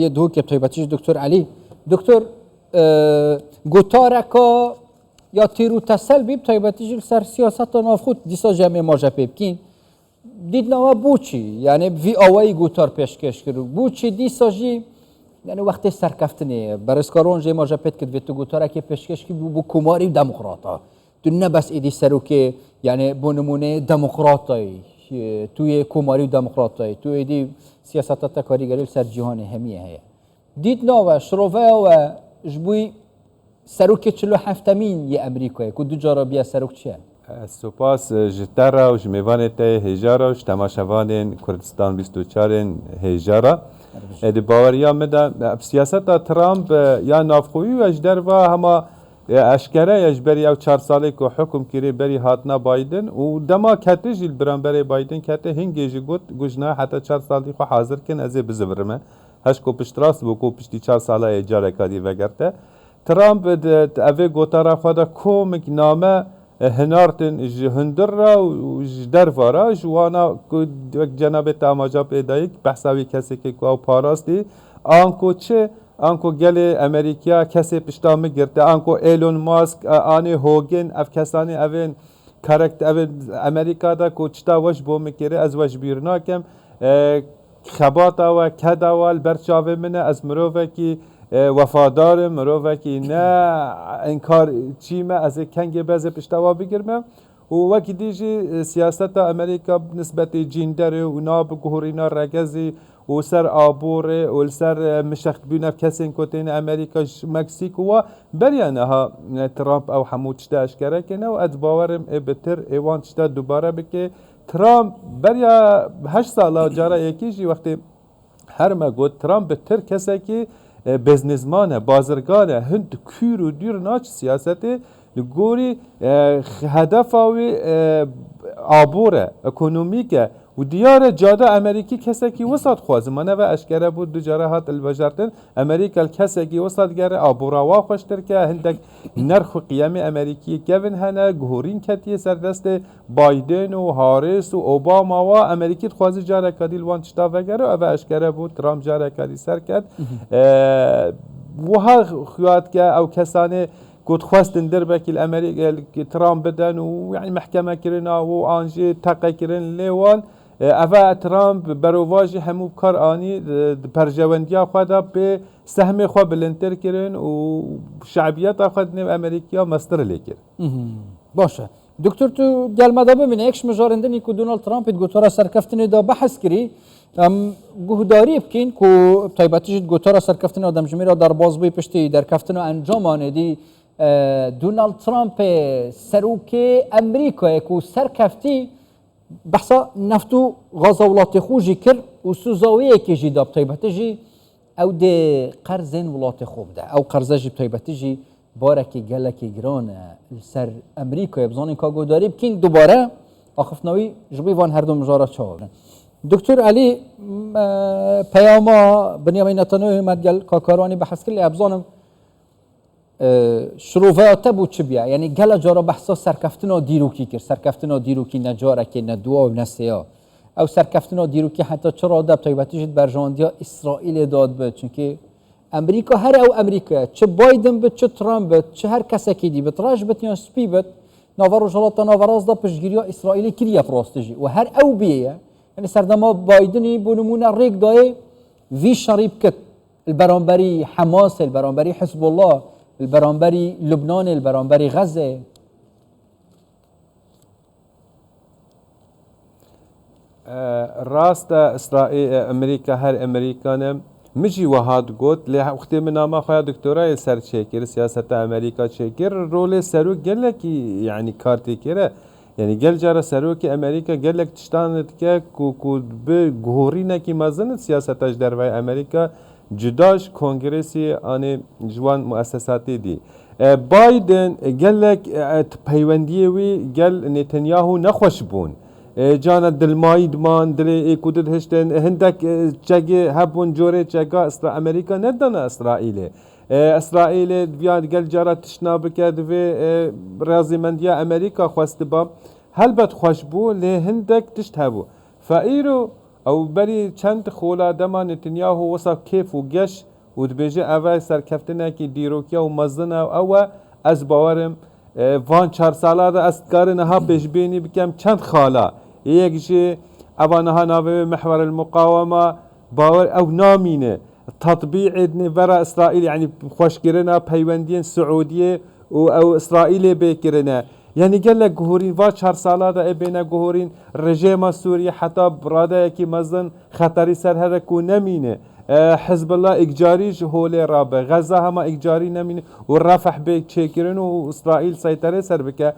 يدهو كتيبتيش دكتور علي دكتور گوتارکا یا تیرو تسلبی بتایبتیش سر سیاست نافخود دیسا جمع ماجا پیبکین دید نوا بوچی یعنی وی آوائی گوتار پیشکش کرو بوچی دیسا جی یعنی وقتی سرکفتنه برسکارون جی ماجا پیت کد وی تو گوتارکی پیشکش کی بو کماری دموکراتا تو نبس ایدی سرو که یعنی بونمونه دموکراتایی توی کماری دموکراتایی تو ایدی سیاست تا کاریگری سر جهان همیه هست دید نوا شروفه و جبوی سروک 47 یه امریکایی که دو جارا بیا سروک چیه؟ سپاس جترا و جمیوان ته هجارا و تماشاوان کردستان 24 هجارا دی باوریا مده سیاست ترامپ یا نافخوی و اجدر و همه اشکره اجبری او 4 ساله که حکم کری بری هاتنا بایدن و دما کته جیل بران بری بایدن کته هنگی جی گوت گوشنا حتی 4 سالی خو حاضر کن ازی بزورمه هش کو پشتراست بو کو پشتی 4 ساله اجاره کادی وگرته ترامپ اوه گوتارا خدا کومک نامه هنارتن هندر را و در وارا جوانا جناب تاماجا پیدایی بحثاوی کسی که کو پاراستی آنکو چه آنکو گل امریکا کسی پشتام گرته آنکو ایلون ماسک آنی هوگن اف کسانی اوین کارکت اوین امریکا دا کو چتا وش بو میکره از وش بیرناکم خباتا و کداوال برچاوه منه از مروفه کی وفادار مروفه کی نه انکار چیمه از کنگ بزه پشتوا بگیرمه و وقتی دیجی سیاست امریکا نسبت جیندره و ناب گهورینا رگزی و سر آبوره و سر مشخت بینف کسین کتین امریکا مکسیک و بریانه ها ترامپ او حمود چتا اشکره کنه و از باورم بتر ایوان چتا دوباره بکه ترامپ بریا 8 ساله جارا یکیجی وقتی هر ما گفت ترامپ بتر کسی که بزنسمانه بازرگانه هند کور و دیر ناچ سیاسته لگوری هدف آوی آبوره اکنومیکه و دیار جاده امریکی کسی که وسط خوازمانه و اشکره بود دو جاره هات البجارتن امریکا کسی که وسط گره آبورا وا خوشتر که هندک نرخ قیام امریکی کevin هنه گهورین کتیه سر دست بایدن و هاریس و اوباما و امریکی خوازی جاره کدیل وان چتا وگره و اشکره بود ترامپ جاره کدی سر کد و ها خواد که او کسانه قد خواستن دربك الامريكا ترامب بدن ويعني محكمه كرنا وانجي تقا كرن ليوان افا ترامب برواجي همو بكار اني برجونديا خدا به سهم خو بلنتر كرن وشعبيات اخذن امريكا مستر ليكر باشه دكتور تو جلمه ببینه اكش مجارندني كو دونالد ترامب گوتارا سرکفتنی دا بحث کری گهداری بکین کو طیبتیش گوتارا سرکفتنی آدم جمیرا در بازبوی پشتی در کفتنی انجام آنه دی دونالد ترامپ سروک امریکا کو سرکفتی بحثا نفتو غزولات خوجی کر و سوزاویه که جی داب طیبتیجی او ده قرزن ولات خوب ده او قرزه جی طیبتیجی بارکی گلکی گرانه سر امریکا بزانین که گهداری بکین دوباره آخفناوی جبی وان هر دو مجارات چاوه دکتر علی پیاما بنیامین نتانیاهو مدگل کاکارانی بحث کلی ابزانم شروفات بود چه بیا یعنی گل جارا بحثا سرکفتنا دیروکی کرد سرکفتنا دیروکی نجاره که ندوا و نسیا او سرکفتنا دیروکی حتی چرا دب طیبتیش برجاندیا اسرائیل داد بود چون که امریکا هر او امریکا چه بایدن بود چه ترامپ بود چه هر کسی که دی بود راج بود یا سپی بود ناور جلات ناوراز دا پشگیریا اسرائیل کریه پراستجی و هر او بیه یعنی سردما بایدنی بونمون ریک دای وی شریب کت البرانبری حماس البرانبری حزب الله البرانبری لبنان البرانبری غزه راست اسرائیل امریکا هر امریکانم مجی وهاد گوت لی وقتی من نام خواه دکترای سر چکر سیاست امریکا چکر رول سرو گله کی یعنی کارتی کره یعنی گل جاره سرو کی امریکا گله تشتانت که کو به گوری نکی مزن سیاستش در وی امریکا جداش کنگرسی آن جوان مؤسساتی دی بایدن گله پیوندی وی گل نتانیاهو نخوش بون جانا دلمایی دمان دل کودت هشتن هندک چگه هبون جوره چگه امریکا ندانه اسرائیل بیاد گل جارا تشنا بکد و رازیمندیا امریکا خواست با هلبت خوش بو له هندک تشت هبو فایرو او بری چند خولا دما نتنیاهو وصف کیف و گش و دبیجه اوه سرکفتنه که دیروکیا و مزنه او از باورم وان 4 ساله ده از کارنها پیش بینی بکم چند خالا یک جه اوانها ناوه محور المقاومه باور او نامینه تطبيع برا اسرائيل يعني خوشكرنا بيوندين سعوديه او اسرائيل بكرنا يعني قال لك جهورين فا 4 ساله ده بين جهورين رجيم سوريا حتى براده كي مزن خطري سر هركو نمينه حزب الله اجاريش هولي رابه غزه هما اجاري نمينه والرفح بك تشيكرن واسرائيل سيطره سر بك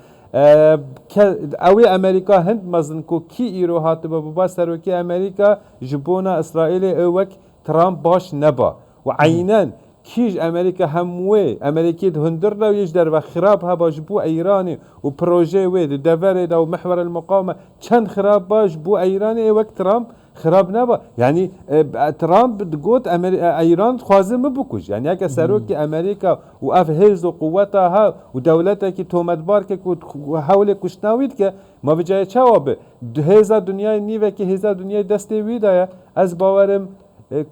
اوی امریکا هند مزن کو کی ایرو هات بابا سروکی امریکا جبونا اسرائیل اوک ترامپ باش نبا و عینا کیج امریکا هموی امریکی هندر لو یجدر و خراب ها باش بو ایرانی و پروژه وید دور دا و محور المقاومه چند خراب باش بو ایرانی اوک ترامپ خراب نبا يعني ترامپ دقوت ايران خوازم بكوش يعني هكا سروك امريكا واف هيز وقوتها ودولتها كي تومت بارك وحاول كشناويد كه ما بجاي جواب هيزا دنيا نيفه كي هيزا دنيا دستي ويدا از باورم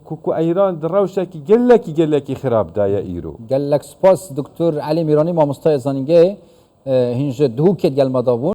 كو ايران دروشه كي قال لك خراب دايا ايرو قال لك سباس دكتور علي ميراني ما مستای زانینگه هنج دهوکت گل مدابون